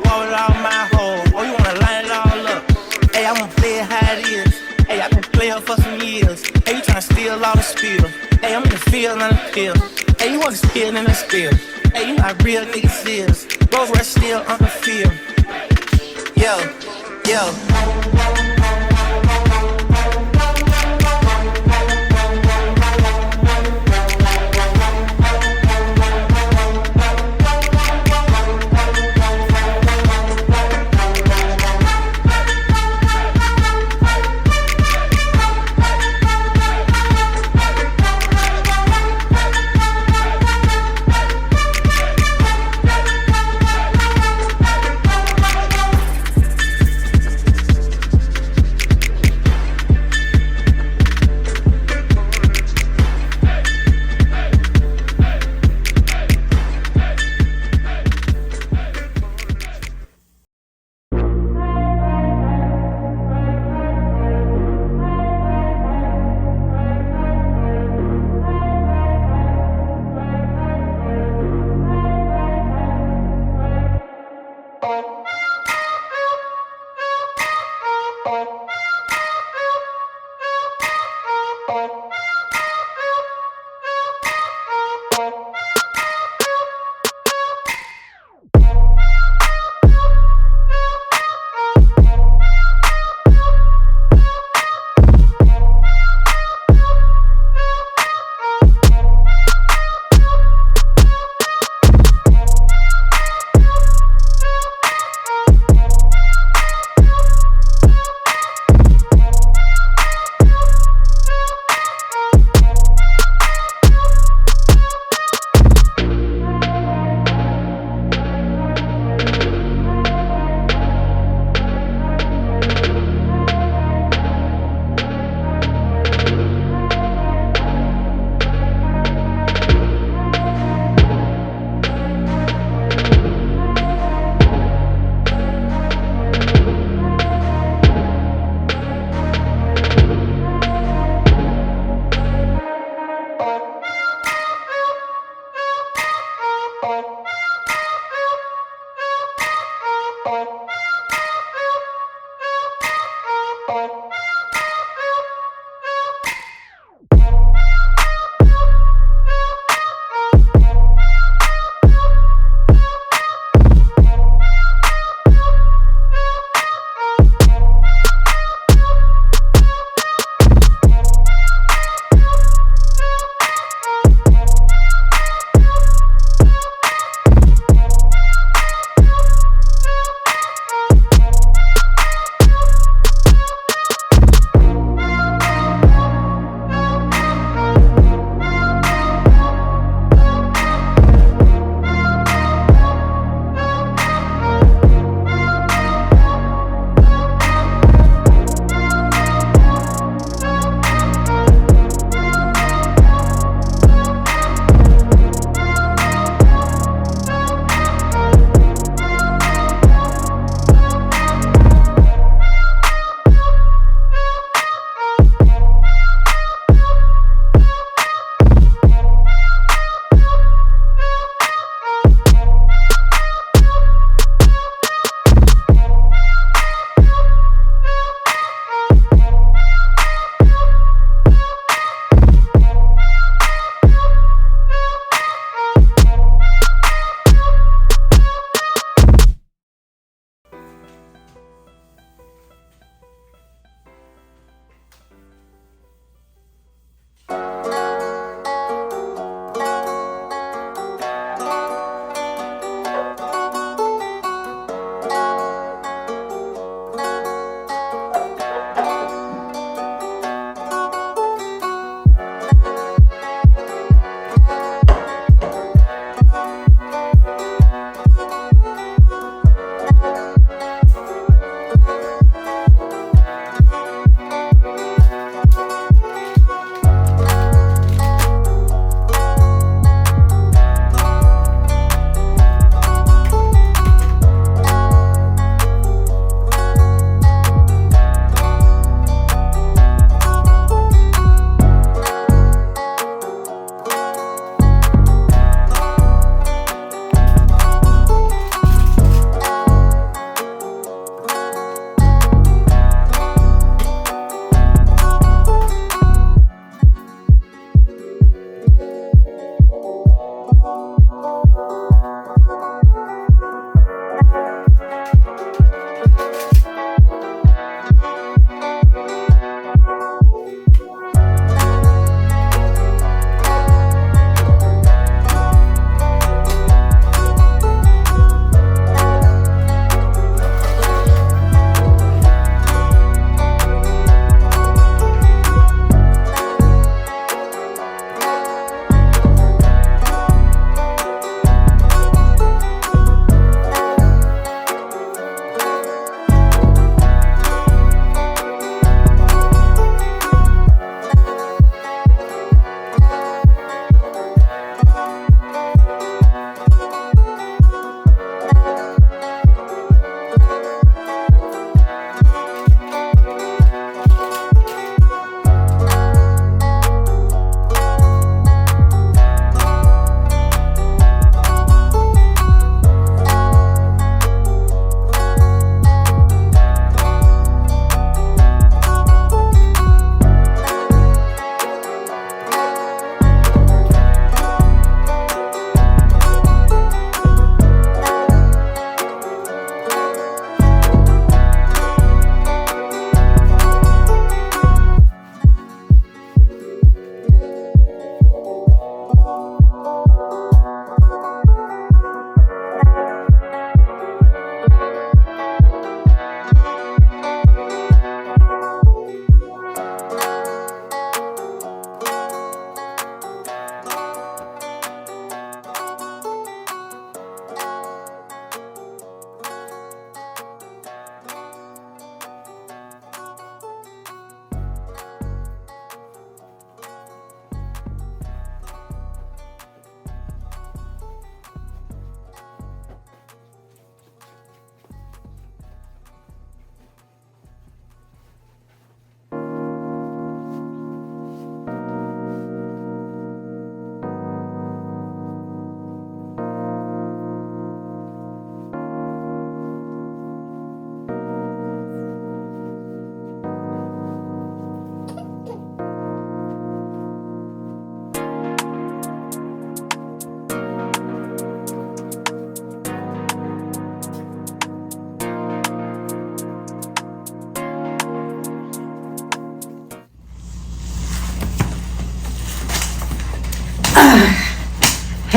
walk with all my hoes. Oh, you wanna line it all up? Hey, I wanna play it how it is. Hey, I been playing for some years. Hey, you tryna steal all the spill. Hey, I'm in the field, not the pill. Hey, you want to spill in the spill. Hey, you know how real niggas is. Rose red still on the field. Yo, yo.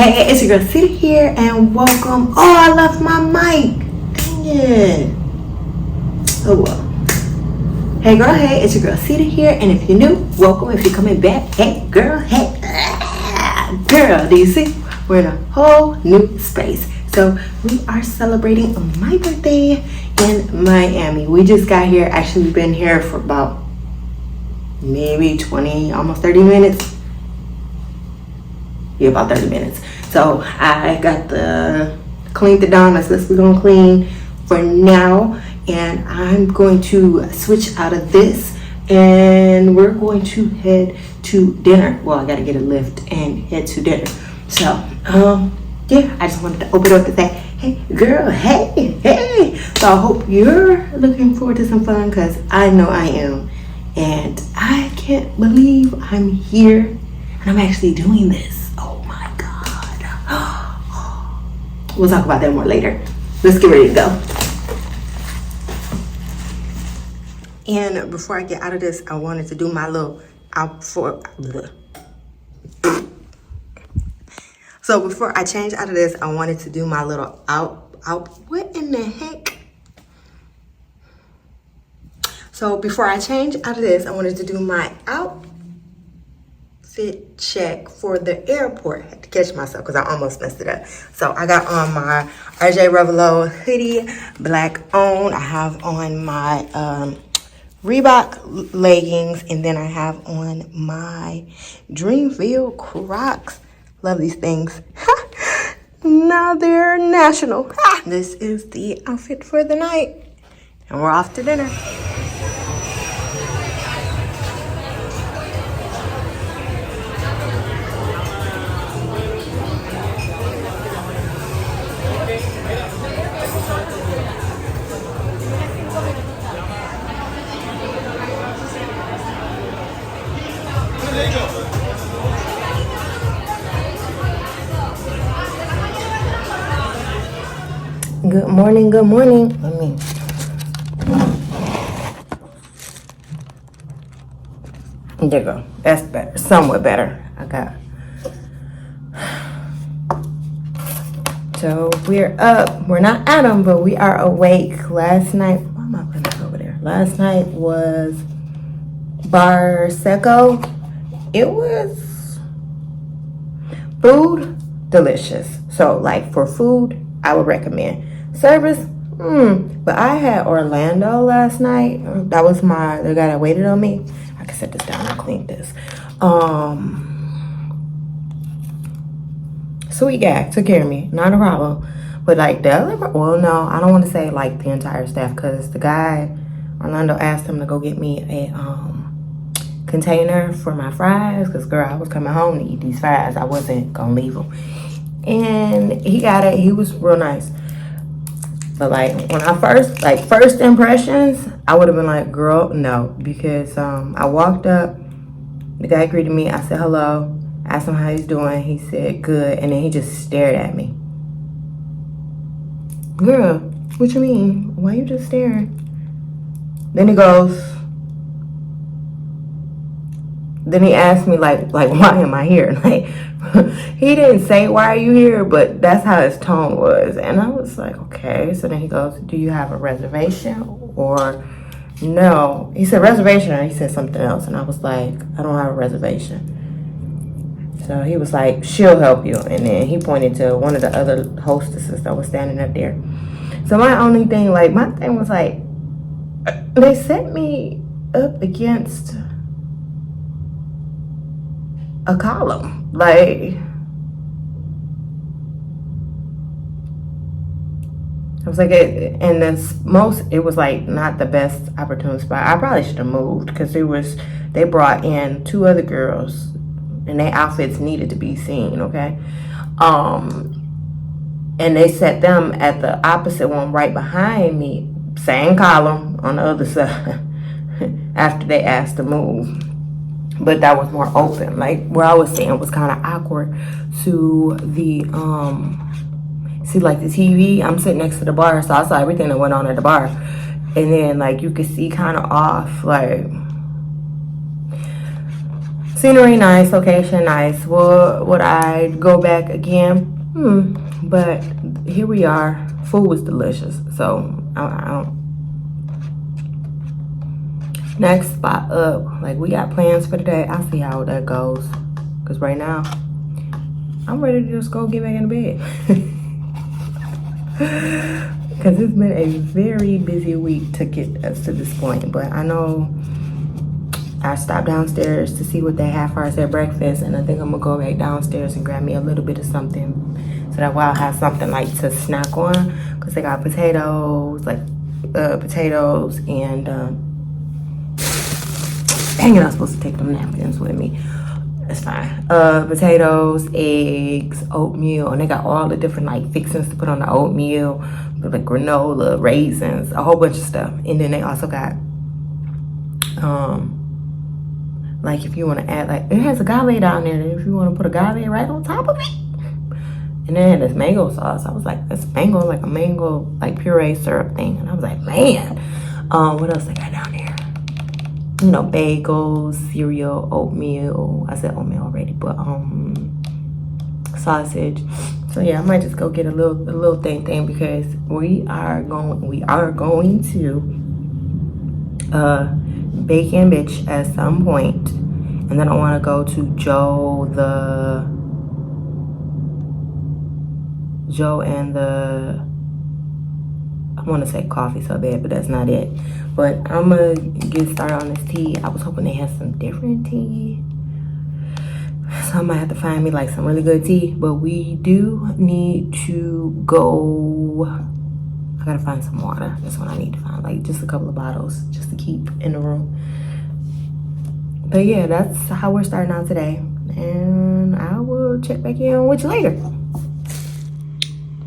Hey, it's your girl Cita here, and welcome. Oh, I left my mic. Dang it. Oh well. Hey girl, hey, it's your girl Cita here, and if you're new, welcome. If you're coming back, hey girl, hey. Girl, do you see? We're in a whole new space. So we are celebrating my birthday in Miami. We just got here. Actually, we've been here for about maybe 20, almost 30 minutes. Yeah, about 30 minutes. So I got cleaned it down. That's what we're gonna clean for now. And I'm going to switch out of this and we're going to head to dinner. Well, I gotta get a lift and head to dinner. So, yeah, I just wanted to open up to say, hey girl, hey. So I hope you're looking forward to some fun, because I know I am. And I can't believe I'm here and I'm actually doing this. Oh my God. We'll talk about that more later. Let's get ready to go. And before I get out of this, I wanted to do my little So before I change out of this, I wanted to do my little what in the heck? So before I change out of this, I wanted to do my outfit check for the airport. I had to catch myself because I almost messed it up. So I got on my RJ Revelo hoodie, black on. I have on my Reebok leggings, and then I have on my Dreamfield Crocs. Love these things. Now they're national. This is the outfit for the night, and we're off to dinner. Good morning, good morning. There you go. That's better, somewhat better. So we're up. We're not at them, but we are awake. Last night, why am I putting this over there? Last night was Barsecco. It was food, delicious. So like for food, I would recommend. Service, but I had Orlando last night. That was the guy that waited on me. I can set this down. I cleaned this. Sweet guy, took care of me, not a problem. But like the other, well, no, I don't want to say like the entire staff, because the guy, Orlando, asked him to go get me a container for my fries, because girl, I was coming home to eat these fries. I wasn't gonna leave them. And he got it. He was real nice. But like when I first impressions, I would have been like, girl, no, because I walked up, the guy greeted me, I said hello, asked him how he's doing, he said good, and then he just stared at me. Girl, what you mean? Why you just staring? Then he asked me like why am I here? Like he didn't say why are you here, but that's how his tone was. And I was like, okay. So then he goes, do you have a reservation or no? He said reservation, or he said something else. And I was like, I don't have a reservation. So he was like, she'll help you. And then he pointed to one of the other hostesses that was standing up there. So my thing was like, they set me up against a column. Like, I was like, it was like not the best opportune spot. I probably should have moved, because they brought in two other girls and their outfits needed to be seen, okay? And they set them at the opposite one right behind me, same column on the other side, after they asked to move. But that was more open. Like where I was sitting was kind of awkward to the see like the TV. I'm sitting next to the bar, so I saw everything that went on at the bar. And then like you could see kind of off, like Scenery nice, location nice. Would I go back again? But here we are. Food was delicious. So I don't. Next spot up. Like, we got plans for today. I'll see how that goes. Because right now, I'm ready to just go get back in bed. Because it's been a very busy week to get us to this point. But I know I stopped downstairs to see what they have for us at breakfast. And I think I'm going to go back downstairs and grab me a little bit of something. So that way I'll have something like to snack on. Because they got potatoes, like potatoes and... dang it, I'm supposed to take them napkins with me. It's fine. Potatoes, eggs, oatmeal, and they got all the different like fixings to put on the oatmeal, like granola, raisins, a whole bunch of stuff. And then they also got like if you want to add, like it has agave down there, if you want to put agave right on top of it. And then this mango sauce. I was like, that's mango, like a mango like puree syrup thing. And I was like, man, what else they got down there? You know, bagels, cereal, oatmeal. I said oatmeal already, but sausage. So yeah, I might just go get a little thing because we are going to bake and bitch at some point, and then I want to go to Joe and the. I want to say coffee so bad, but that's not it. But I'm going to get started on this tea. I was hoping they had some different tea. So I might have to find me like some really good tea. But we do need to go. I got to find some water. That's what I need to find. Like just a couple of bottles just to keep in the room. But yeah, that's how we're starting out today. And I will check back in with you later.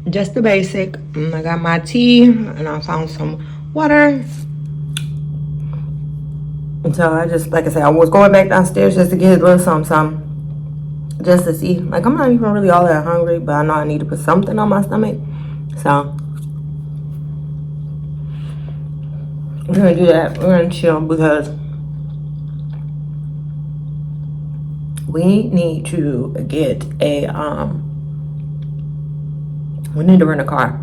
Just the basic. I got my tea and I found some water. And so I just, like I said, I was going back downstairs just to get a little something just to see. Like, I'm not even really all that hungry, but I know I need to put something on my stomach. So we're gonna do that. We're gonna chill because we need to get a we need to rent a car.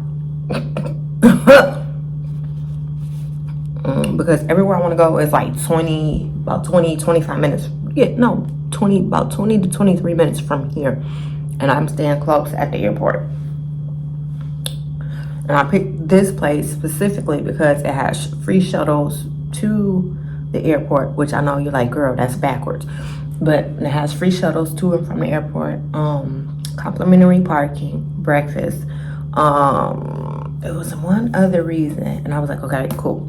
Because everywhere I want to go is like 25 minutes. Yeah, no, about 20 to 23 minutes from here. And I'm staying close at the airport. And I picked this place specifically because it has free shuttles to the airport, which I know you're like, girl, that's backwards. But it has free shuttles to and from the airport. Complimentary parking, breakfast. It was one other reason, and I was like, okay, cool.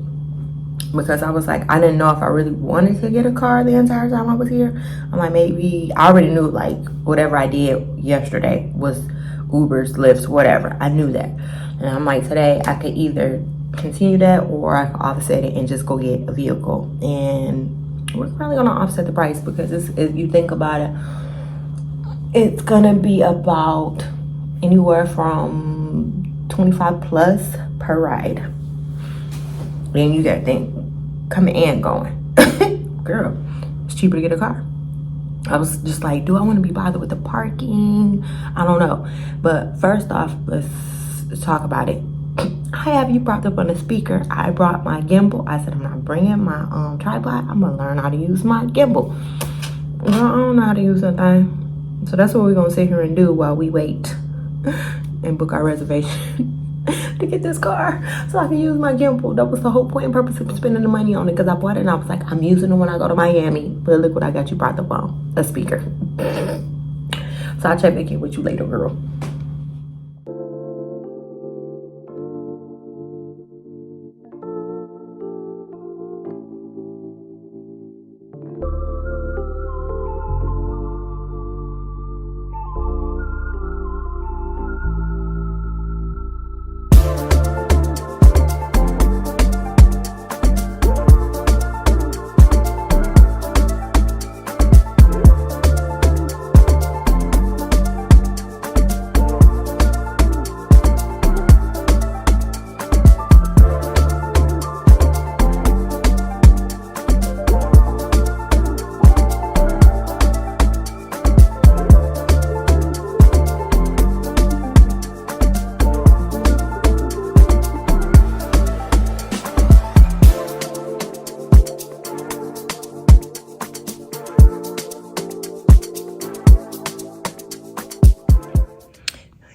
Because I was like, I didn't know if I really wanted to get a car the entire time I was here. I'm like, maybe I already knew like whatever I did yesterday was Ubers, Lyfts, whatever. I knew that. And I'm like, today I could either continue that or I could offset it and just go get a vehicle. And we're probably gonna offset the price because if you think about it, it's gonna be about anywhere from 25 plus per ride. Then you gotta think coming and going. Girl, it's cheaper to get a car. I was just like, do I want to be bothered with the parking? I don't know. But first off, let's talk about it. I have you brought up on the speaker. I brought my gimbal. I said I'm not bringing my tripod. I'm gonna learn how to use my gimbal. Well, I don't know how to use that thing. So that's what we're gonna sit here and do while we wait and book our reservation to get this car so I can use my gimbal. That was the whole point and purpose of spending the money on it, because I bought it and I was like, I'm using it when I go to Miami. But look what I got you brought up on, a speaker. So I'll check back in with you later, girl.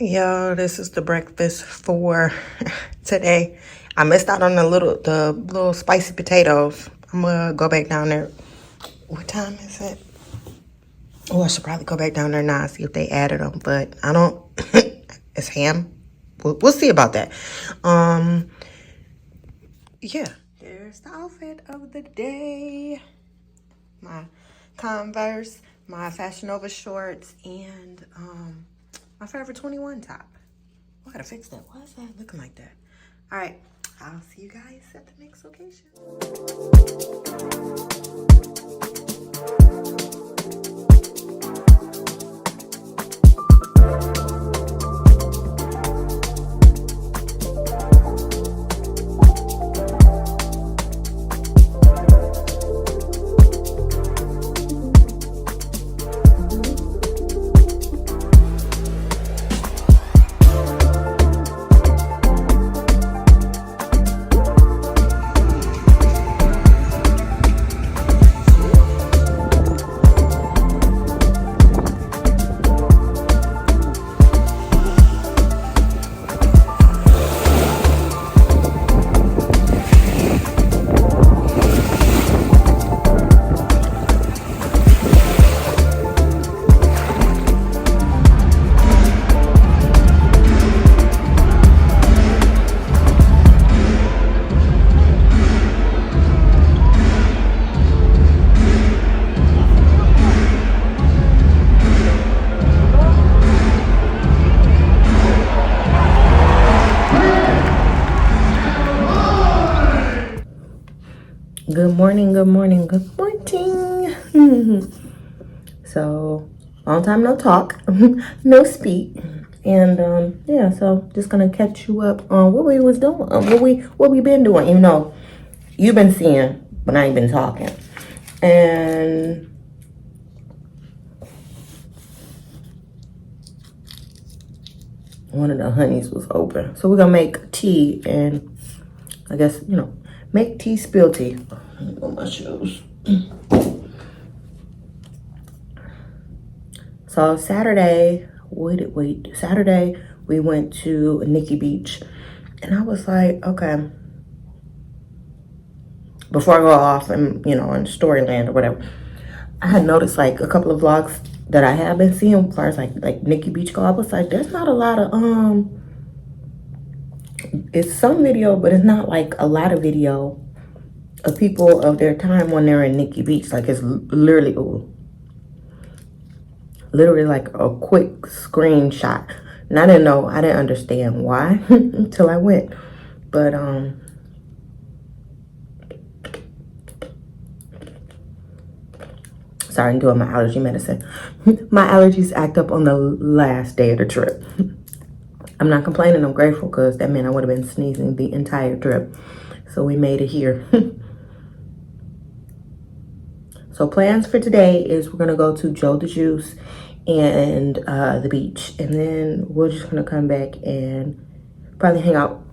Yo, this is the breakfast for today. I missed out on the little spicy potatoes. I'm gonna go back down there. What time is it? Oh, I should probably go back down there now and see if they added them, but I don't. It's ham. We'll see about that. Yeah. Here's the outfit of the day. My Converse, my Fashion Nova shorts, and my Forever 21 top. I gotta fix that. Why is that looking like that? All right, I'll see you guys at the next location. Good morning, good morning, good morning. So, long time no talk, no speak. And yeah, so just gonna catch you up on what we was doing, what we been doing. You know, you've been seeing, but I ain't been talking. And one of the honeys was open. So we're gonna make tea and I guess, you know, make tea, spill tea. Let me go my shoes. So Saturday, Saturday we went to Nikki Beach. And I was like, okay. Before I go off and, you know, in Storyland or whatever, I had noticed like a couple of vlogs that I have been seeing as far as like Nikki Beach go. I was like, there's not a lot of it's some video, but it's not like a lot of video of people of their time when they're in Nikki Beach. Like it's literally like a quick screenshot. And I didn't understand why until I went. But sorry, I'm doing my allergy medicine. My allergies act up on the last day of the trip. I'm not complaining, I'm grateful because that meant I would have been sneezing the entire trip. So we made it here. So plans for today is we're gonna go to Joe the Juice and the beach. And then we're just gonna come back and probably hang out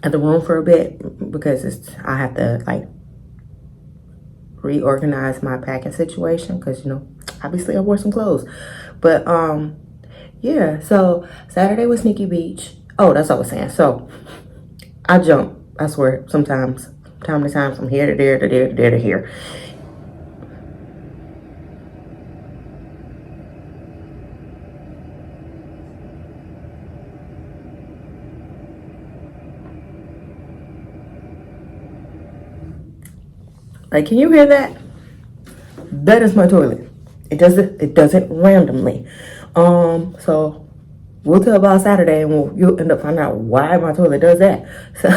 at the room for a bit because I have to like reorganize my packing situation because, you know, obviously I wore some clothes. But yeah, so Saturday was Nikki Beach. Oh, that's what I was saying. So I jump, I swear, sometimes, time to time, from here to there to there to there to here. Like, can you hear that? That is my toilet. It does it randomly. So we'll tell about Saturday and you'll end up finding out why my toilet does that. So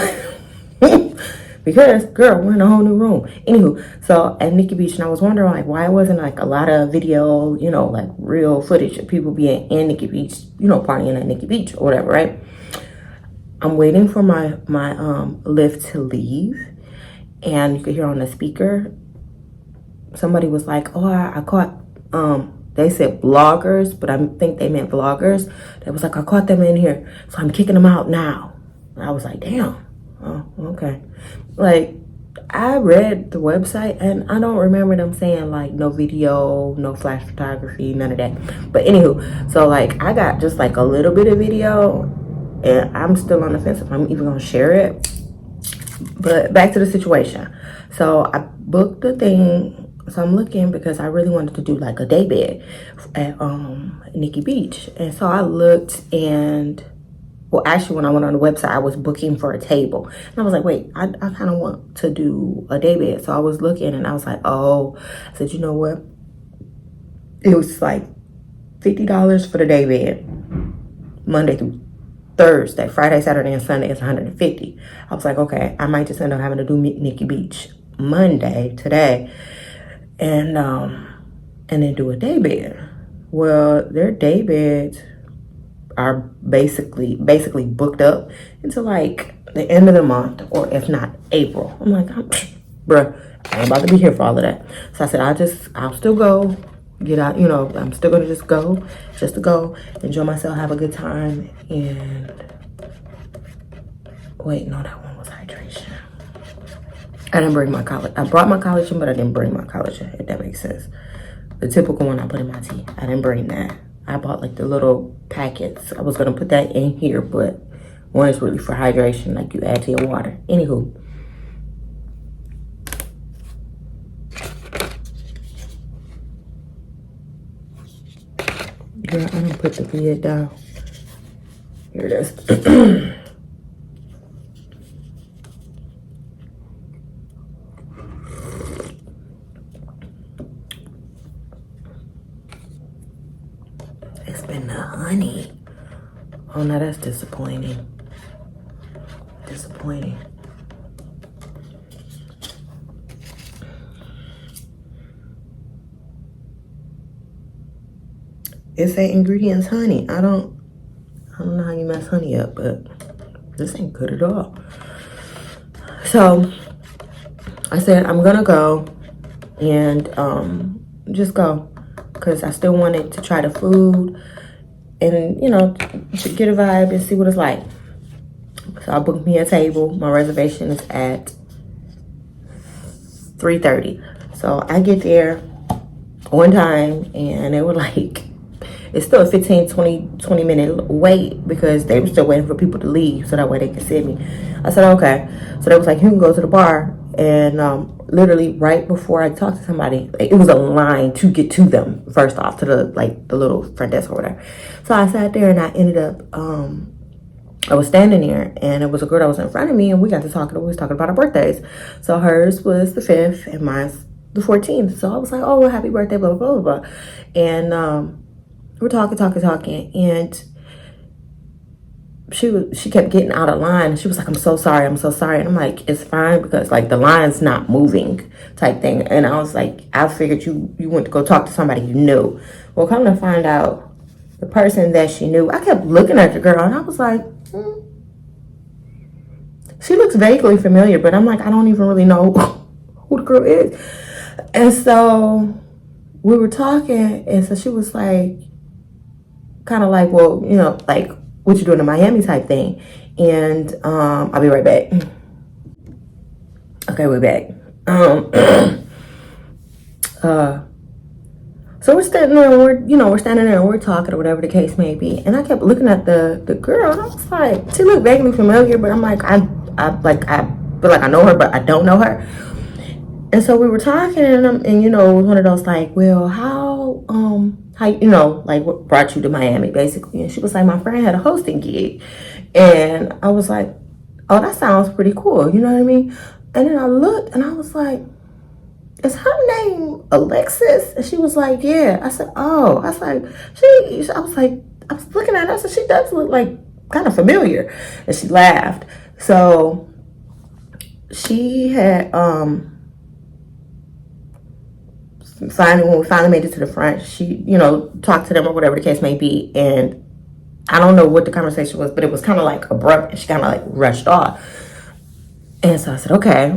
because girl, we're in a whole new room. Anywho, so at Nikki Beach, and I was wondering like why it wasn't like a lot of video, you know, like real footage of people being in Nikki Beach, you know, partying at Nikki Beach or whatever, right? I'm waiting for my lift to leave, and you could hear on the speaker somebody was like, oh, I caught they said bloggers, but I think they meant vloggers. They was like, I caught them in here, so I'm kicking them out now. And I was like, damn. Oh, okay. Like, I read the website and I don't remember them saying like no video, no flash photography, none of that. But anywho, so like I got just like a little bit of video and I'm still on the fence if I'm even gonna share it. But back to the situation. So I booked the thing. So I'm looking because I really wanted to do like a day bed at Nikki Beach. And so I looked and well, actually, when I went on the website, I was booking for a table. And I was like, wait, I kind of want to do a day bed. So I was looking and I was like, oh, I said, you know what? It was like $50 for the day bed, Monday through Thursday. Friday, Saturday, and Sunday is $150. I was like, okay, I might just end up having to do Nikki Beach Monday, today, and then do a day bed. Well, their day beds are basically booked up until like the end of the month, or if not April. I'm like, bruh, I ain't about to be here for all of that. So I said, I'll still go, get out, I'm still gonna just to go, enjoy myself, have a good time. And wait, no, that one was hydration. I didn't bring my collagen. I brought my collagen, but I didn't bring my collagen, if that makes sense. The typical one I put in my tea, I didn't bring that. I bought like the little packets. I was gonna put that in here, but one is really for hydration, like you add to your water. Anywho. Girl, I done put the vid down. Here it is. It's been the honey. Oh, no, that's disappointing. Disappointing. It say ingredients honey. I don't know how you mess honey up, but this ain't good at all. So I said I'm gonna go and just go, because I still wanted to try the food and to get a vibe and see what it's like. So I booked me a table. My reservation is at 3:30. So I get there on time and they were like, it's still a 20 minute wait because they were still waiting for people to leave so that way they could see me. I said, okay. So they was like, you can go to the bar. And literally right before I talked to somebody, it was a line to get to them first off, to the little front desk or whatever. So I sat there and I ended up, I was standing there and it was a girl that was in front of me and we got to talking. We was talking about our birthdays. So hers was the 5th and mine's the 14th. So I was like, oh, well, happy birthday, blah, blah, blah, blah. And we're talking, and she kept getting out of line. She was like, I'm so sorry. And I'm like, it's fine, because like the line's not moving type thing. And I was like, I figured you went to go talk to somebody you knew. Well, come to find out, the person that she knew, I kept looking at the girl and I was like, she looks vaguely familiar, but I'm like, I don't even really know who the girl is. And so we were talking, and so she was like, kind of like, well, like, what you doing in Miami type thing. And I'll be right back. Okay, we're back. So we're standing there and we're standing there and we're talking or whatever the case may be. And I kept looking at the girl and I was like, she looked vaguely familiar, but I'm like, I feel like I know her, but I don't know her. And so we were talking and it was one of those like, well, how like what brought you to Miami basically? And she was like, my friend had a hosting gig. And I was like, oh, that sounds pretty cool. You know what I mean? And then I looked and I was like, is her name Alexis? And she was like, yeah. I said, oh. I was like, I was looking at her. I said, she does look like kind of familiar. And she laughed. So she had, when we finally made it to the front, she, talked to them or whatever the case may be. And I don't know what the conversation was, but it was kind of like abrupt and she kind of like rushed off. And so I said, okay.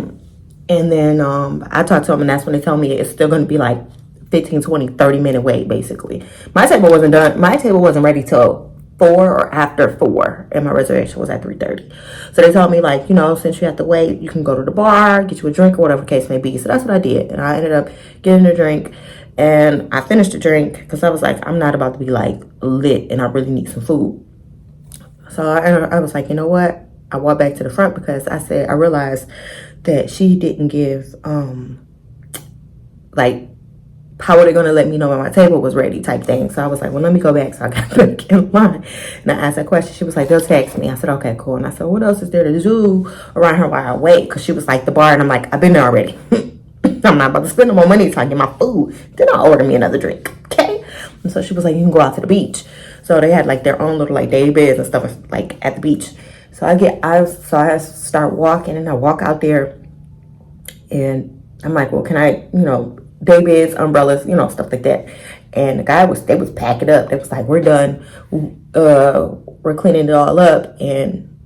And then I talked to them and that's when they told me it's still going to be like 15, 20, 30 minute wait basically. My table wasn't done. My table wasn't ready till 4 or after 4, and my reservation was at 3:30. So they told me, like, you know, since you have to wait, you can go to the bar, get you a drink or whatever the case may be. So that's what I did, and I ended up getting a drink, and I finished the drink because I was like, I'm not about to be like lit, and I really need some food. So I was like, you know what? I walked back to the front because I realized that she didn't give like, how are they going to let me know when my table was ready type thing. So I was like, well, let me go back. So I got back in line and I asked that question. She was like, they'll text me. I said, okay, cool. And I said, what else is there to do around here while I wait? Because she was like, the bar. And I'm like, I've been there already. I'm not about to spend no more money trying to get my food. Then I'll order me another drink. Okay. And so she was like, you can go out to the beach. So they had like their own little like day beds and stuff like at the beach. So I start walking, and I walk out there, and I'm like, well, can I, you know, day beds, umbrellas, you know, stuff like that. And the guy they was packing up. They was like, we're done. We're cleaning it all up. And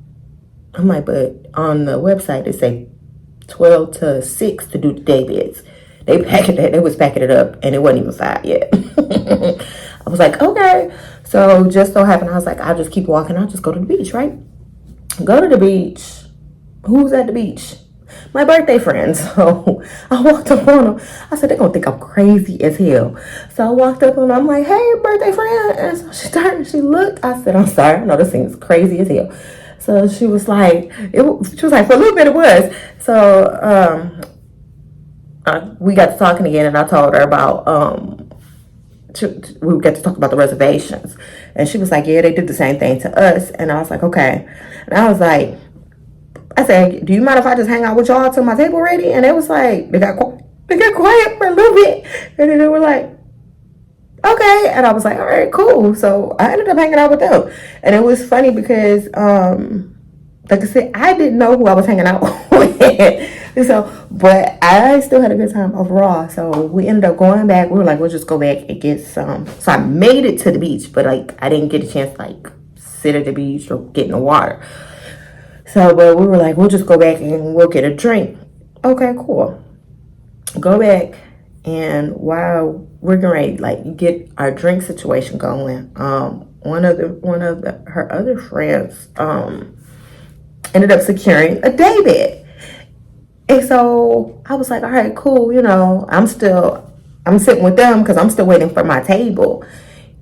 I'm like, but on the website, they say 12 to 6 to do the day beds. They was packing it up, and it wasn't even 5 yet. I was like, okay. So just so happened, I was like, I'll just keep walking. I'll just go to the beach, right? Go to the beach. Who's at the beach? My birthday friends. So I walked up on them. I said, they're gonna think I'm crazy as hell. So I walked up on them. I'm like, hey, birthday friend. And so she turned, she looked. I said, I'm sorry. I know this thing's crazy as hell. So she was like, she was like, for a little bit it was. So we got to talking again, and I told her about we got to talk about the reservations, and she was like, yeah, they did the same thing to us. And I was like, okay. And I was like, I said, do you mind if I just hang out with y'all till my table ready? And it was like, they got quiet for a little bit, and then they were like, okay. And I was like, all right, cool. So I ended up hanging out with them, and it was funny because like I said, I didn't know who I was hanging out with. So, but I still had a good time overall. So we ended up going back. We were like, we'll just go back and get some. So I made it to the beach, but like I didn't get a chance to like sit at the beach or get in the water. So, but we were like, we'll just go back and we'll get a drink. Okay, cool. Go back, and while we're getting ready, like get our drink situation going, one of her other friends ended up securing a day bed. And so I was like, all right, cool. You know, I'm sitting with them because I'm still waiting for my table.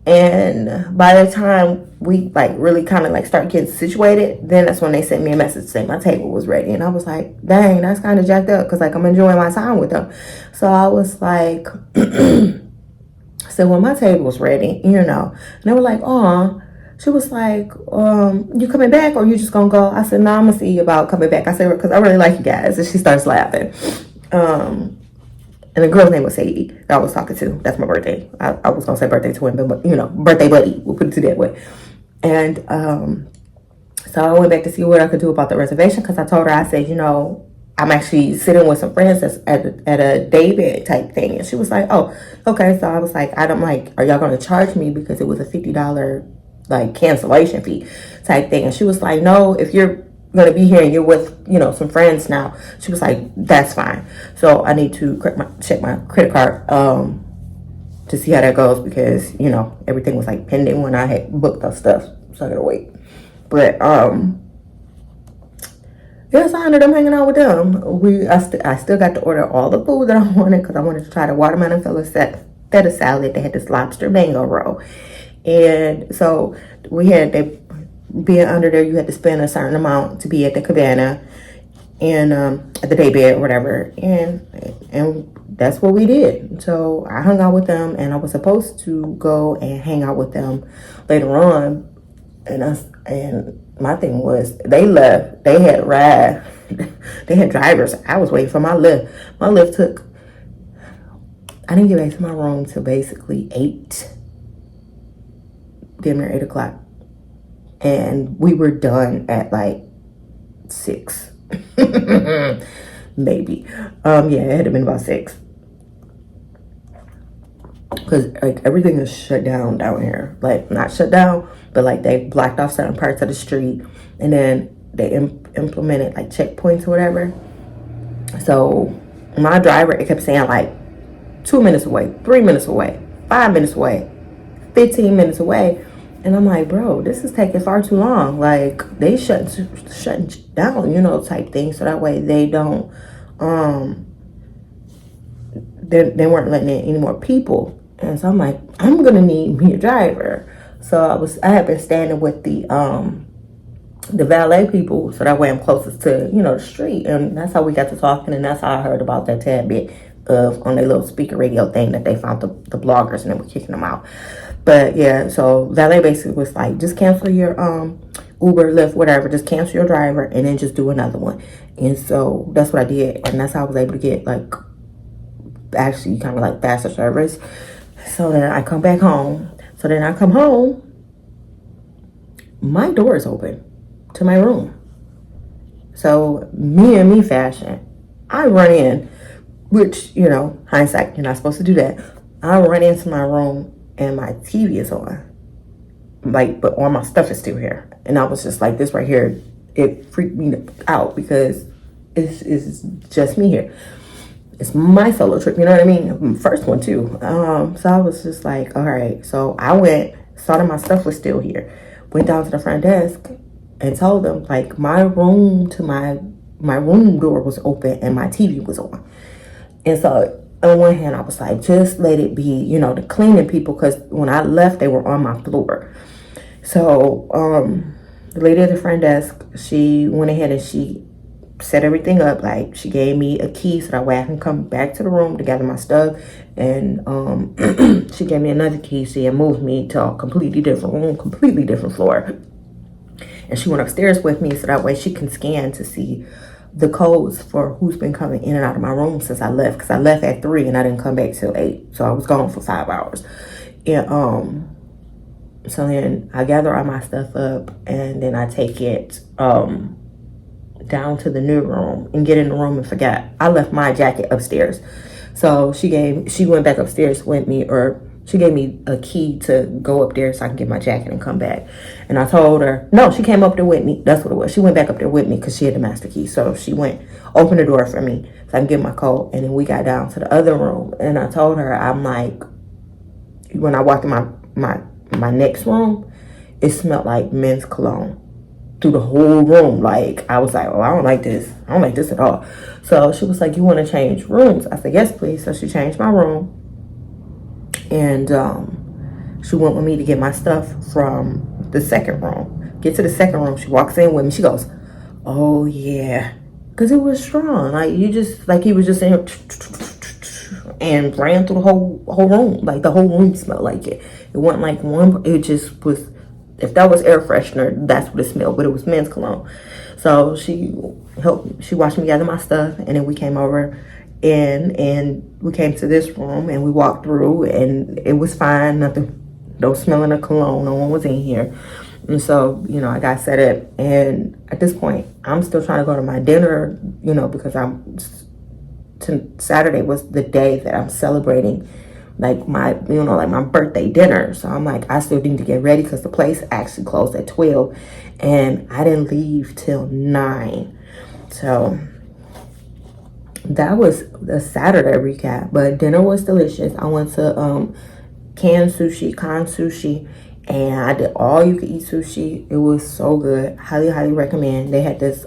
And by the time we like really kind of like start getting situated, then that's when they sent me a message saying my table was ready. And I was like, dang, that's kind of jacked up because like I'm enjoying my time with them. So I was like, so when my table was ready, you know, and they were like, oh, she was like, you coming back or you just gonna go? I said, no, I'm gonna see about coming back. I said, because I really like you guys. And she starts laughing. And the girl's name was Sadie that I was talking to. That's my birthday. I was gonna say birthday twin, but you know, birthday buddy. We'll put it to that way. And so I went back to see what I could do about the reservation because I told her, I said, you know, I'm actually sitting with some friends that's at a day bed type thing. And she was like, oh, okay. So I was like, I don't like, are y'all gonna charge me because it was a $50 like cancellation fee type thing? And she was like, no, if you're gonna be here and you're with, you know, some friends now, she was like, that's fine. So I need to check my credit card to see how that goes because, you know, everything was like pending when I had booked those stuff, so I gotta wait. But yeah, so I ended up hanging out with them. I still got to order all the food that I wanted because I wanted to try the watermelon feta salad. They had this lobster mango roll. And so we had being under there, you had to spend a certain amount to be at the cabana and at the day bed or whatever. And that's what we did. So I hung out with them, and I was supposed to go and hang out with them later on. And my thing was, they left. They had a ride. They had drivers. I was waiting for my lift. My lift took, I didn't get back to my room till basically 8, damn near 8 o'clock. And we were done at like 6. Maybe. Yeah, it had to been about 6. Because like everything is shut down here. Like not shut down, but like they blocked off certain parts of the street, and then they implemented like checkpoints or whatever. So my driver, it kept saying like 2 minutes away, 3 minutes away, 5 minutes away, 15 minutes away. And I'm like, bro, this is taking far too long. Like, they shutting down, you know, type thing. So that way they don't, they weren't letting in any more people. And so I'm like, I'm gonna need me a driver. So I had been standing with the valet people, so that way I'm closest to, you know, the street. And that's how we got to talking, and that's how I heard about that tad bit of on their little speaker radio thing that they found the bloggers and they were kicking them out. But yeah, so valet basically was like, just cancel your Uber, Lyft, whatever, just cancel your driver and then just do another one. And so that's what I did, and that's how I was able to get like actually kind of like faster service. So then I come back home. So then I come home, my door is open to my room. So me fashion, I run in, which, you know, hindsight, you're not supposed to do that. I run into my room and my TV is on, like, but all my stuff is still here. And I was just like, this right here, it freaked me out because it's just me here. It's my solo trip, you know what I mean? First one too. So I was just like, all right. So I went, saw that my stuff was still here, went down to the front desk and told them, like, my room to my room door was open and my TV was on. And so on one hand, I was like, just let it be, you know, the cleaning people, because when I left, they were on my floor. So the lady at the front desk, she went ahead and she set everything up. Like, she gave me a key so that way I can come back to the room to gather my stuff. And she gave me another key. She had moved me to a completely different room, completely different floor. And she went upstairs with me so that way she can scan to see the codes for who's been coming in and out of my room since I left. Because I left at 3 and I didn't come back till 8. So I was gone for 5 hours. And so then I gather all my stuff up and then I take it down to the new room and get in the room and forgot. I left my jacket upstairs. So she went back upstairs with me, or she gave me a key to go up there so I can get my jacket and come back. And I told her, no, she came up there with me. That's what it was. She went back up there with me because she had the master key. So she went, opened the door for me so I can get my coat. And then we got down to the other room. And I told her, I'm like, when I walked in my next room, it smelled like men's cologne through the whole room. Like, I was like, oh, I don't like this. I don't like this at all. So she was like, you want to change rooms? I said, yes, please. So she changed my room. And she went with me to get my stuff from the second room. Get to the second room. She walks in with me. She goes, oh, yeah. Because it was strong. Like, you just, like, he was just in here and ran through the whole room. Like, the whole room smelled like it. It wasn't like one, it just was, if that was air freshener, that's what it smelled. But it was men's cologne. So she watched me gather my stuff. And then we came over. And we came to this room and we walked through and it was fine. Nothing, no smelling of cologne. No one was in here. And so, you know, I got set up. And at this point, I'm still trying to go to my dinner, you know, because Saturday was the day that I'm celebrating like my, you know, like my birthday dinner. So I'm like, I still need to get ready because the place actually closed at 12 and I didn't leave till 9. So that was the Saturday recap, but dinner was delicious. I went to Kan Sushi, and I did all you could eat sushi. It was so good. Highly recommend. They had this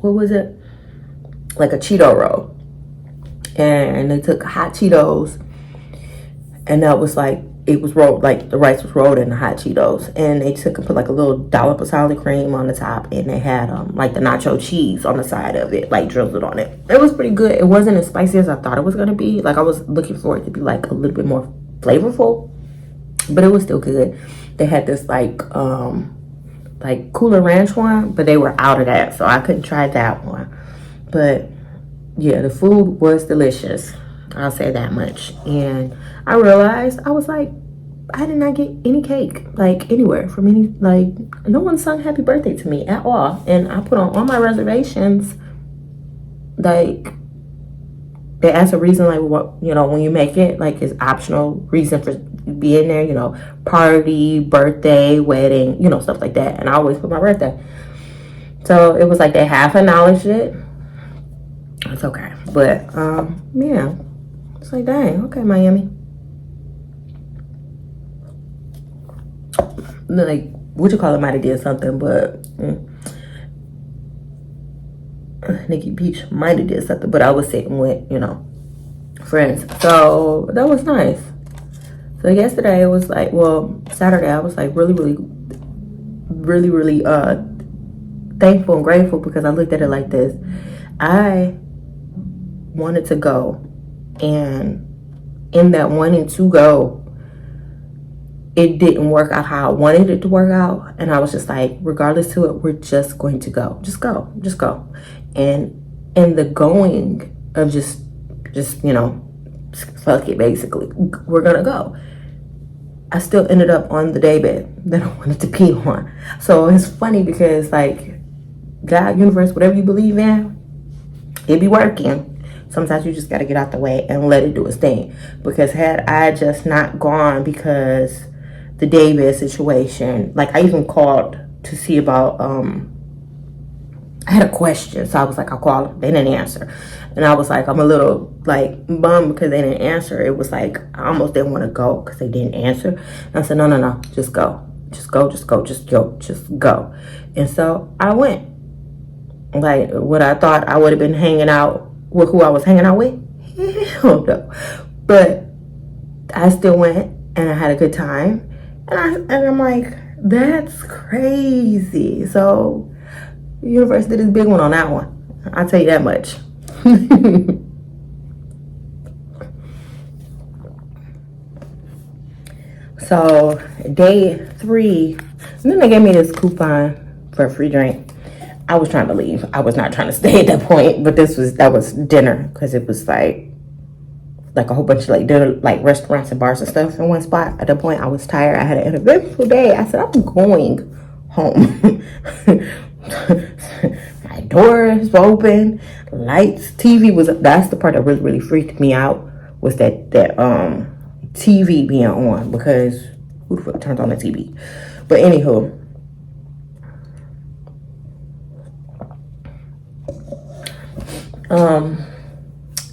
what was it? Like a Cheeto roll. And they took hot Cheetos, and that was like, it was rolled, like the rice was rolled in the hot Cheetos, and they took and put like a little dollop of sour cream on the top, and they had like the nacho cheese on the side of it, like drizzled on it. It was pretty good. It wasn't as spicy as I thought it was gonna be. Like, I was looking for it to be like a little bit more flavorful, but it was still good. They had this like Cooler Ranch one, but they were out of that, so I couldn't try that one. But yeah, the food was delicious. I'll say that much. And I realized, I was like, I did not get any cake, like, anywhere from any, like, no one sung happy birthday to me at all. And I put on all my reservations, like, they asked a reason, like, what, you know, when you make it, like, it's optional reason for being there, you know, party, birthday, wedding, you know, stuff like that. And I always put my birthday. So it was like they half acknowledged it. It's okay. But yeah, it's like, dang, okay, Miami. Like, what you call it, might have did something, but Nikki Beach might have did something, but I was sitting with, you know, friends. So that was nice. So yesterday it was like, well, Saturday I was like really thankful and grateful because I looked at it like this. I wanted to go, and in that wanting to go, it didn't work out how I wanted it to work out. And I was just like, regardless to it, we're just going to go. Just go. Just go. And in the going of just you know, fuck it, basically, we're gonna go, I still ended up on the daybed that I wanted to be on. So it's funny because, like, God, universe, whatever you believe in, it be working. Sometimes you just got to get out the way and let it do its thing. Because had I just not gone because the daybed situation, like, I even called to see about, I had a question. So I was like, I'll call them. They didn't answer. And I was like, I'm a little, like, bummed because they didn't answer. It was like, I almost didn't want to go because they didn't answer. And I said, no, just go. Just go, just go, just go, just go. And so I went. Like, what I thought I would have been hanging out with who I was hanging out with? Hell no. But I still went and I had a good time. And I'm like, that's crazy. So the universe did his big one on that one. I'll tell you that much. So day 3, and then they gave me this coupon for a free drink. I was trying to leave. I was not trying to stay at that point, but that was dinner, because it was like a whole bunch of like dinner, like restaurants and bars and stuff in one spot. At that point, I was tired. I had an eventful day. I said, I'm going home. My door is open, lights, TV was. That's the part that really freaked me out, was that TV being on, because who the fuck turns on the TV? But anywho.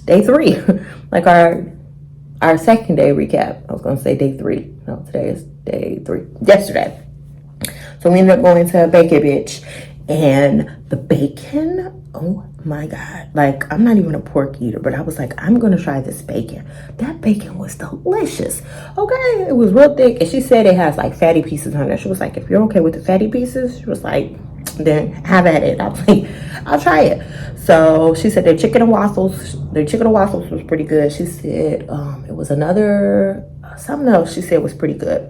Day 3, like our second day recap. I was gonna say day 3. No, today is day 3. Yesterday. So we ended up going to Bacon Bitch, and the bacon, oh my God. Like, I'm not even a pork eater, but I was like, I'm gonna try this bacon. That bacon was delicious. Okay, it was real thick, and she said it has like fatty pieces on it. She was like, if you're okay with the fatty pieces, she was like, then have at it. I was like, I'll try it. So she said their chicken and waffles was pretty good. She said it was another something else she said was pretty good,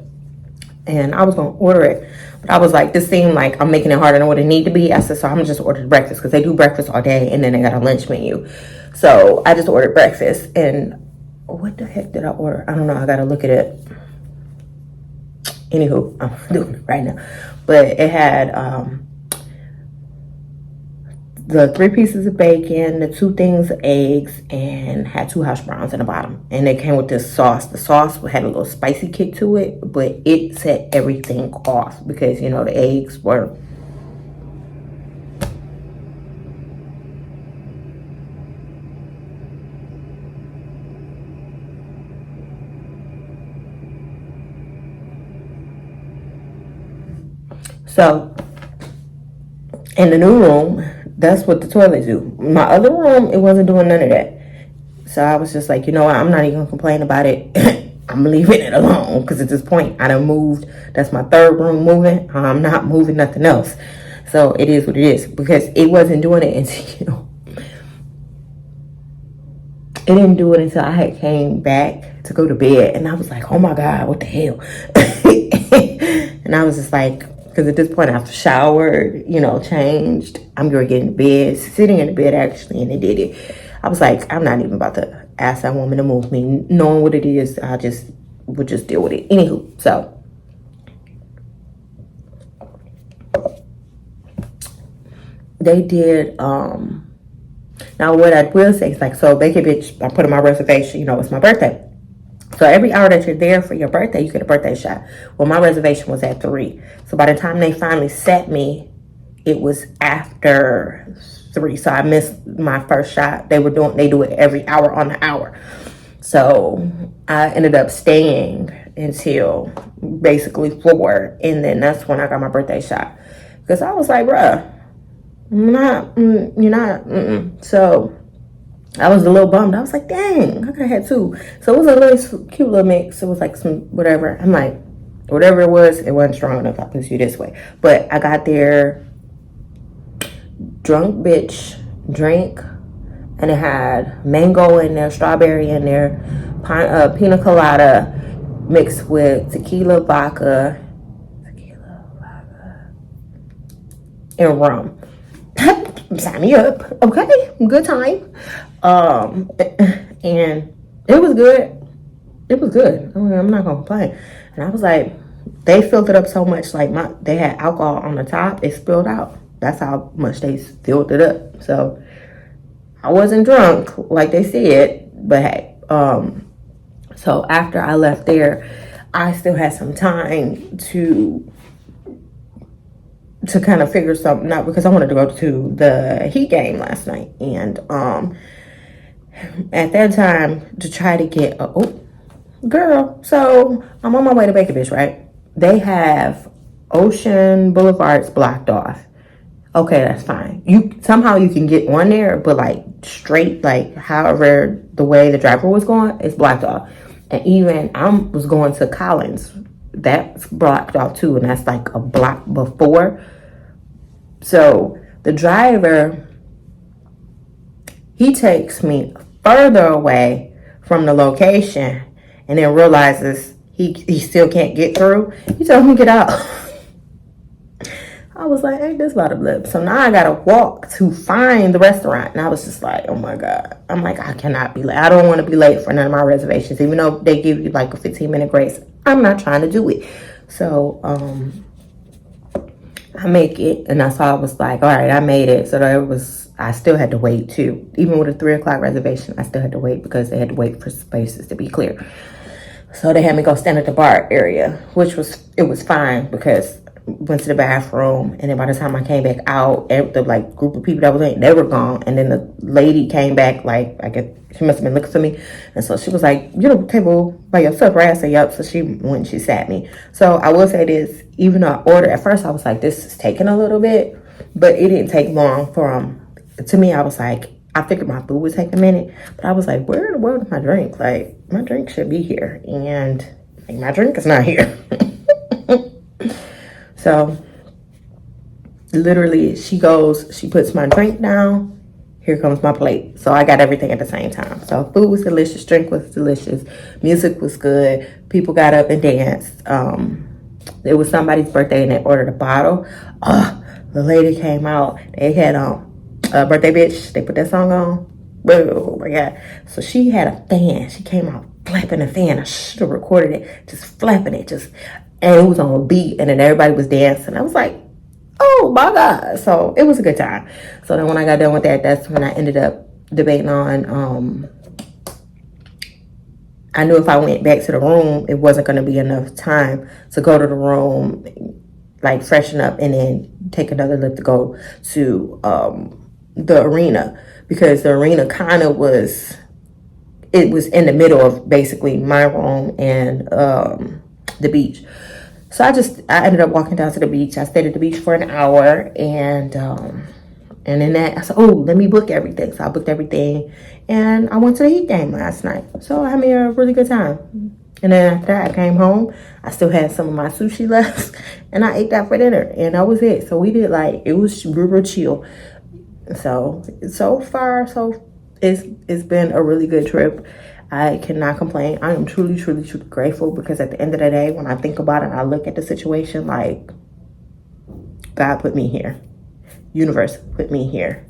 and I was gonna order it, but I was like, this seemed like I'm making it harder than what it need to be. I said, so I'm gonna just order breakfast, because they do breakfast all day, and then they got a lunch menu. So I just ordered breakfast. And what the heck did I order? I don't know. I gotta look at it. Anywho, I'm doing it right now. But it had the 3 pieces of bacon, the 2 things of eggs, and had 2 hash browns in the bottom. And they came with this sauce. The sauce had a little spicy kick to it, but it set everything off, because, you know, the eggs were... So, in the new room, that's what the toilets do. My other room, it wasn't doing none of that. So I was just like, you know what? I'm not even gonna complain about it. I'm leaving it alone, because at this point, I done moved. That's my 3rd room moving. I'm not moving nothing else. So it is what it is, because it wasn't doing it until, you know, it didn't do it until I had came back to go to bed. And I was like, oh my God, what the hell? And I was just like, because at this point I've showered, you know, changed. I'm going to get in bed, sitting in the bed actually, and it did it. I was like, I'm not even about to ask that woman to move me. Knowing what it is, I just would just deal with it. Anywho, so they did, now what I will say is, like, so Bacon Bitch, I put in my reservation, you know, it's my birthday. So every hour that you're there for your birthday, you get a birthday shot. Well, my reservation was at 3. So by the time they finally sat me it was after 3, so I missed my first shot. They do it every hour on the hour. So I ended up staying until basically 4, and then that's when I got my birthday shot. Because I was like, bruh, you're not. So I was a little bummed. I was like, dang, I could have had 2. So it was a little cute little mix. It was like some whatever. I'm like, whatever it wasn't strong enough. I put you this way. But I got there, drunk bitch drink, and it had mango in there, strawberry in there, pina colada mixed with tequila, vodka, and rum. Sign me up. Okay, good time. And it was good. It was good. I mean, I'm not gonna complain. And I was like, they filled it up so much, like they had alcohol on the top, it spilled out. That's how much they filled it up. So I wasn't drunk like they said, but hey, so after I left there, I still had some time to kind of figure something out, because I wanted to go to the Heat game last night. And at that time, to try to get so I'm on my way to Baker Beach, right? They have Ocean Boulevards blocked off. Okay, that's fine. You can get on there, but like straight, like however the way the driver was going, it's blocked off. And even I was going to Collins, that's blocked off too, and that's like a block before. So the driver, he takes me further away from the location, and then realizes he still can't get through. He told me to get out. I was like, ain't this about a blip? So now I gotta walk to find the restaurant. And I was just like, oh my God. I'm like, I cannot be late. I don't want to be late for none of my reservations, even though they give you like a 15-minute grace. I'm not trying to do it. So I make it, and that's how I was like, all right, I made it. So I still had to wait too. Even with a 3 o'clock reservation, I still had to wait, because they had to wait for spaces to be clear. So they had me go stand at the bar area, which was fine, because went to the bathroom, and then by the time I came back out, the like group of people that was in, they were gone. And then the lady came back, like I guess she must have been looking for me, and so she was like, "You know, table by yourself, right?" I said, "Yep." So she went and she sat me. So I will say this: even though I ordered at first, I was like, "This is taking a little bit," but it didn't take long to me. I was like, I figured my food would take a minute, but I was like, where in the world is my drink? Like, my drink should be here, and like, my drink is not here. So literally she puts my drink down, here comes my plate. So I got everything at the same time. So food was delicious, drink was delicious, music was good, people got up and danced. It was somebody's birthday and they ordered a bottle. The lady came out, they had Birthday Bitch, they put that song on. Oh my God. So she had a fan, she came out flapping the fan. I should have recorded it, just flapping it, and it was on a beat, and then everybody was dancing. I was like, oh my God. So it was a good time. So then when I got done with that, that's when I ended up debating on, I knew if I went back to the room, it wasn't going to be enough time to go to the room, like freshen up, and then take another lift to go to the arena, because the arena kind of was in the middle of basically my room and the beach. So I ended up walking down to the beach. I stayed at the beach for an hour, and then I said, oh, let me book everything. So I booked everything, and I went to the Heat game last night. So I had me a really good time. And then after that, I came home. I still had some of my sushi left, and I ate that for dinner, and that was it. So we did it was real chill. So far, it's been a really good trip. I cannot complain. I am truly, truly, truly grateful, because at the end of the day, when I think about it, I look at the situation like, God put me here. Universe put me here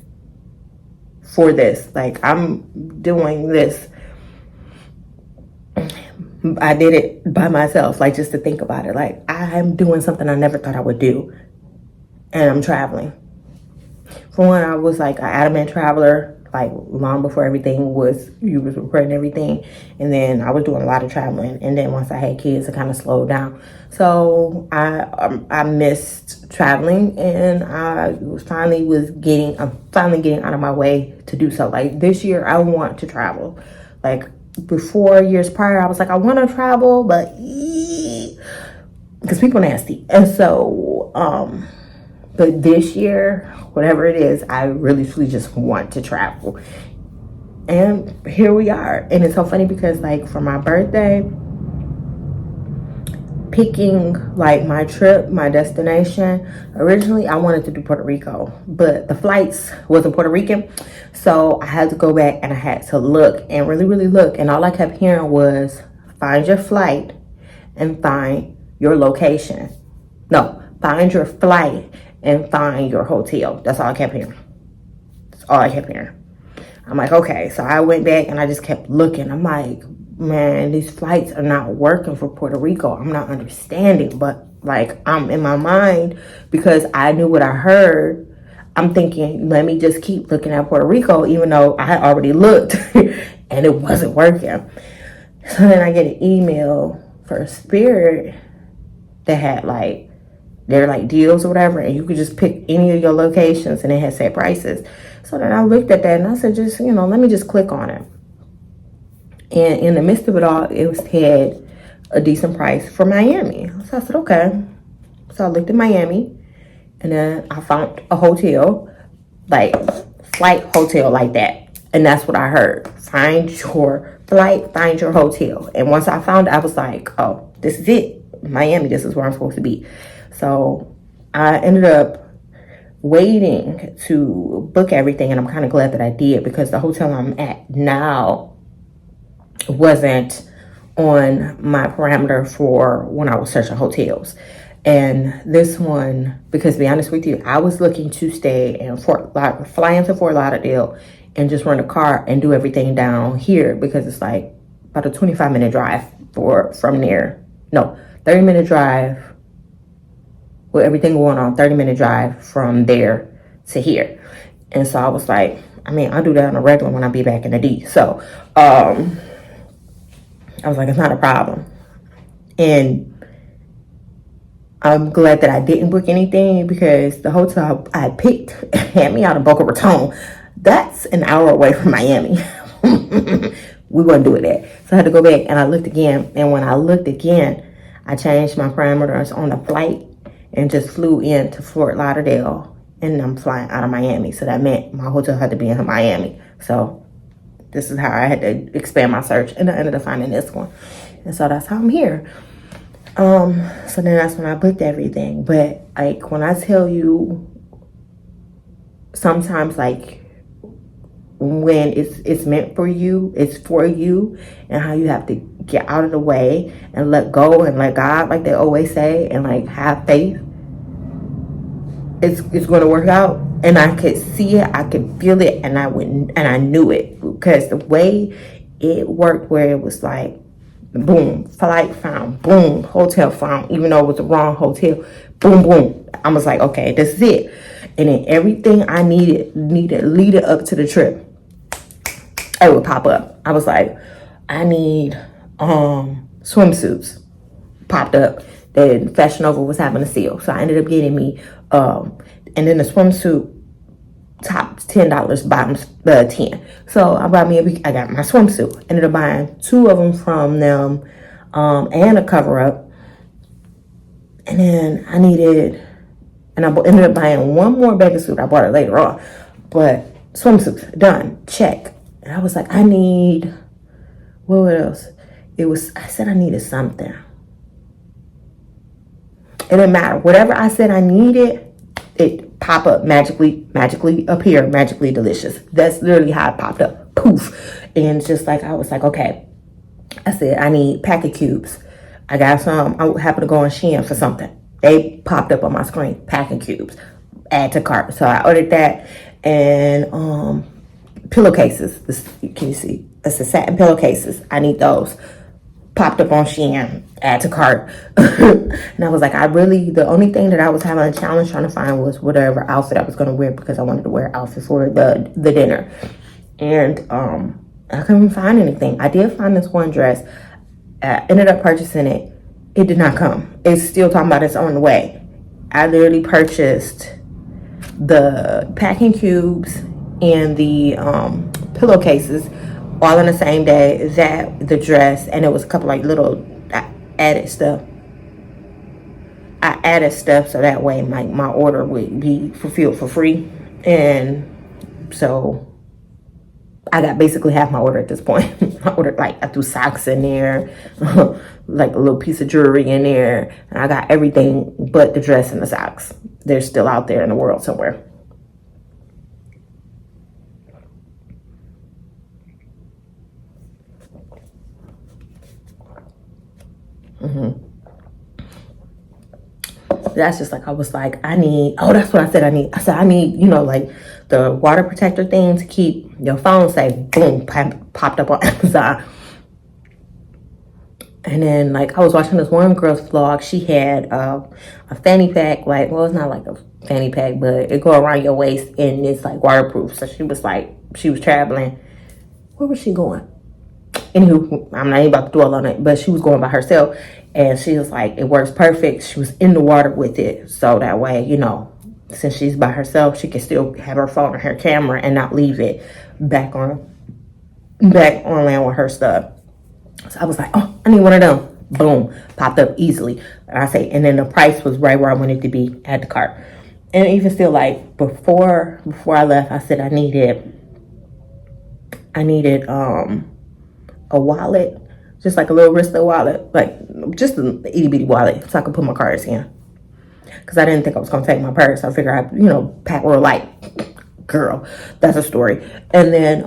for this. Like, I'm doing this. I did it by myself, like, just to think about it. Like, I'm doing something I never thought I would do, and I'm traveling. For one, I was like an adamant traveler like long before you was recording everything. And then I was doing a lot of traveling. And then once I had kids, it kind of slowed down. So I missed traveling, and I'm finally getting out of my way to do so. Like this year, I want to travel. Like before, years prior, I was like, I want to travel, but because people nasty. And so, but this year, whatever it is, I really truly just want to travel. And here we are. And it's so funny because like for my birthday, picking like my trip, my destination, originally I wanted to do Puerto Rico, but the flights wasn't Puerto Rican. So I had to go back and I had to look and really, really look. And all I kept hearing was find your flight and find your location. No, find your flight and find your hotel. That's all I kept hearing. That's all I kept hearing. I'm like, okay. So I went back and I just kept looking. I'm like, man, these flights are not working for Puerto Rico. I'm not understanding. But like, I'm in my mind, because I knew what I heard, I'm thinking, let me just keep looking at Puerto Rico, even though I had already looked and it wasn't working. So then I get an email for Spirit that had like, they're like deals or whatever, and you could just pick any of your locations and it had set prices. So then I looked at that and I said, just, let me just click on it. And in the midst of it all, had a decent price for Miami. So I said, okay. So I looked at Miami, and then I found a hotel, like flight hotel like that. And that's what I heard. Find your flight, find your hotel. And once I found it, I was like, oh, this is it. Miami, this is where I'm supposed to be. So I ended up waiting to book everything, and I'm kind of glad that I did, because the hotel I'm at now wasn't on my parameter for when I was searching hotels. And this one, because to be honest with you, I was looking to stay in fly into Fort Lauderdale and just rent a car and do everything down here, because it's like about a 25-minute drive from there. No, 30-minute drive with everything going on, 30-minute drive from there to here. And so I was like, I'll do that on a regular when I be back in the D. So I was like, it's not a problem. And I'm glad that I didn't book anything, because the hotel I picked had me out of Boca Raton. That's an hour away from Miami. We wouldn't do it there. So I had to go back and I looked again. And when I looked again, I changed my parameters on the flight and just flew into Fort Lauderdale, and I'm flying out of Miami. So that meant my hotel had to be in Miami. So this is how I had to expand my search, and I ended up finding this one. And so that's how I'm here. So then that's when I booked everything. But like, when I tell you, sometimes like when it's meant for you, it's for you, and how you have to get out of the way and let go and let God, like they always say, and like have faith. It's going to work out. And I could see it, I could feel it, and I knew it, because the way it worked, where it was like, boom, flight found, boom, hotel found, even though it was the wrong hotel, boom, boom. I was like, okay, this is it. And then everything I needed leading up to the trip, it would pop up. I was like, I need swimsuits. Popped up. Then Fashion Nova was having a sale, so I ended up getting me and then the swimsuit, top $10, bottoms 10. So I got my swimsuit. Ended up buying 2 of them from them, and a cover up. And then I ended up buying one more bathing suit. I bought it later on, but swimsuits done, check. And I was like, what else? I said I needed something. It didn't matter. Whatever I said I needed, it pop up magically appear, magically delicious. That's literally how it popped up. Poof. And it's just like, I was like, okay. I said, I need packet cubes. I got some. I happened to go on SHEIN for something. They popped up on my screen, packing cubes. Add to cart. So I ordered that. And pillowcases. Can you see? It's the satin pillowcases. I need those. Popped up on SHEIN, add to cart. And I was like, the only thing that I was having a challenge trying to find was whatever outfit I was going to wear, because I wanted to wear an outfit for the dinner. and I couldn't find anything. I did find this one dress. I ended up purchasing it. It did not come. It's still talking about it's on the way. I literally purchased the packing cubes and the pillowcases all on the same day, that the dress, and it was a couple like little added stuff. I added stuff so that way my order would be fulfilled for free. And so I got basically half my order at this point. I ordered, like, I threw socks in there, like a little piece of jewelry in there, and I got everything but the dress and the socks. They're still out there in the world somewhere. That's just like, I was like, I need, oh, that's what I said I need. I said, I need, you know, like the water protector thing to keep your phone safe. Boom, popped up on Amazon. And then, like, I was watching this one girl's vlog. She had a fanny pack, like, well, it's not like a fanny pack, but it go around your waist and it's like waterproof. So she was like, she was traveling. Where was she going? Anywho, I'm not even about to dwell on it, but she was going by herself, and she was like, it works perfect. She was in the water with it, so that way, you know, since she's by herself, she can still have her phone or her camera and not leave it back on land with her stuff. So I was like, oh, I need one of them. Boom, popped up easily. And I say, and then the price was right where I wanted to be at the cart. And even still, like, before I left, I said I needed a wallet, just like a little wristlet wallet, like just an itty bitty wallet, so I could put my cards in. Because I didn't think I was gonna take my purse. I figured I'd, you know, pack real light. Girl, that's a story. And then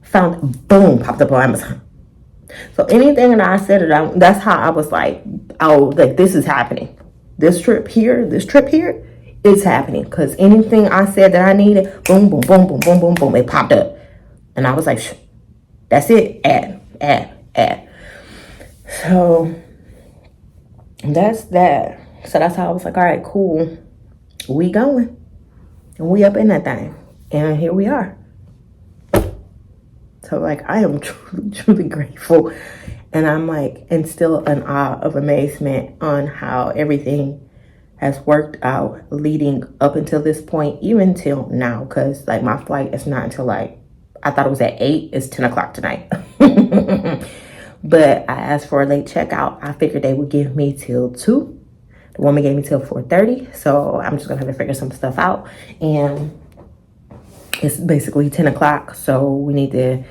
found, boom, popped up on Amazon. So anything that I said, that's how I was like, oh, like, this is happening. This trip here, it's happening. Because anything I said that I needed, boom, boom, boom, boom, boom, boom, boom, it popped up. And I was like, that's it. Add. So that's that. So that's how I was like, all right, cool. We going. And we up in that thing. And here we are. So, like, I am truly, truly grateful. And I'm like, and still in awe of amazement on how everything has worked out leading up until this point, even till now. Because, like, my flight is not until, like, I thought it was at 8. It's 10 o'clock tonight. But I asked for a late checkout. I figured they would give me till 2. The woman gave me till 4:30. So I'm just going to have to figure some stuff out. And it's basically 10 o'clock. So we need to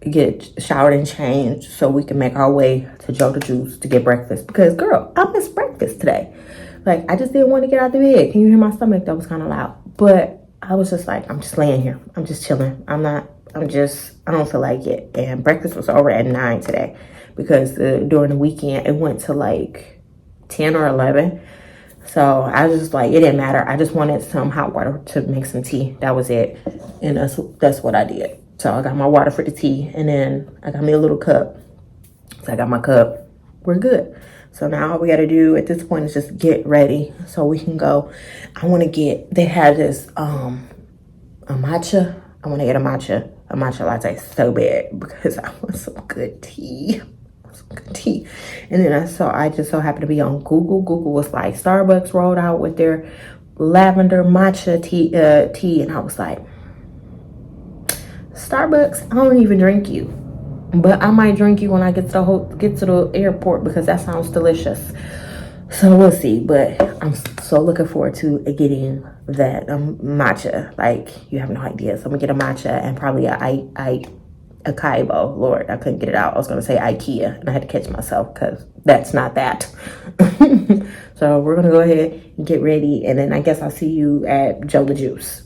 get showered and changed so we can make our way to Joe the Juice to get breakfast. Because, girl, I missed breakfast today. Like, I just didn't want to get out the bed. Can you hear my stomach? That was kind of loud. But I was just like, I'm just laying here. I'm just chilling. I don't feel like it. And breakfast was over at 9 today because during the weekend, it went to like 10 or 11. So I was just like, it didn't matter. I just wanted some hot water to make some tea. That was it. And that's what I did. So I got my water for the tea, and then I got me a little cup. So I got my cup. We're good. So now all we got to do at this point is just get ready so we can go. I want to get, they had this a matcha. I want to get a matcha latte so bad because I want some good tea. And then I just so happened to be on Google. Google was like, Starbucks rolled out with their lavender matcha tea, and I was like, Starbucks, I don't even drink you, but I might drink you when I get to the airport because that sounds delicious. So we'll see, but I'm so looking forward to getting that matcha. Like, you have no idea. So I'm gonna get a matcha and probably a Kaibo. Lord, I couldn't get it out. I was gonna say IKEA, and I had to catch myself because that's not that. So we're gonna go ahead and get ready, and then I guess I'll see you at Joe the Juice.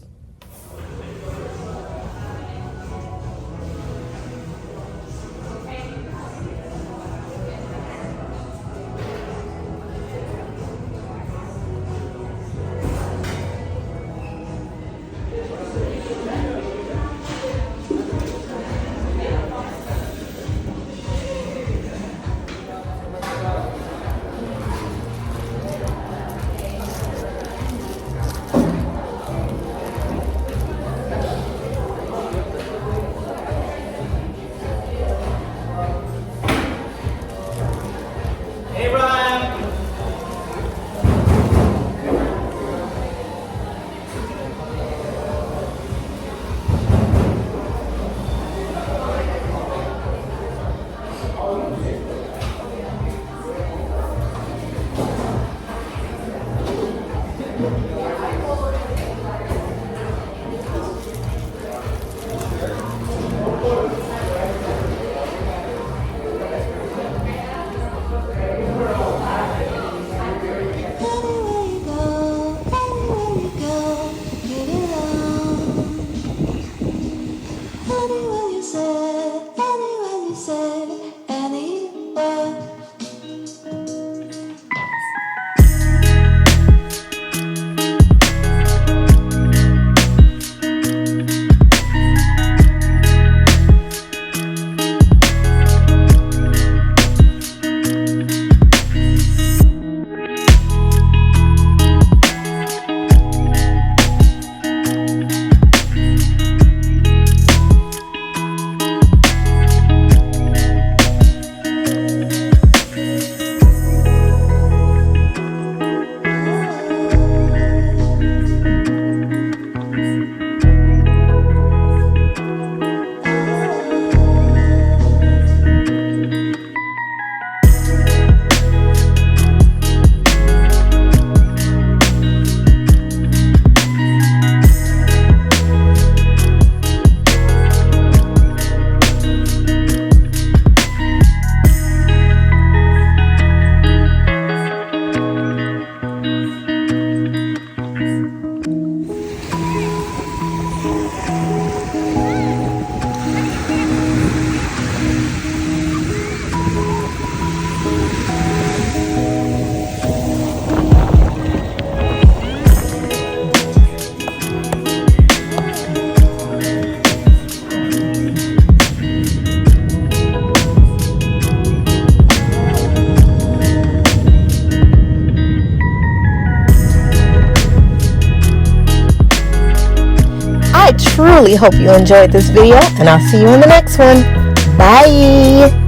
I truly hope you enjoyed this video, and I'll see you in the next one. Bye!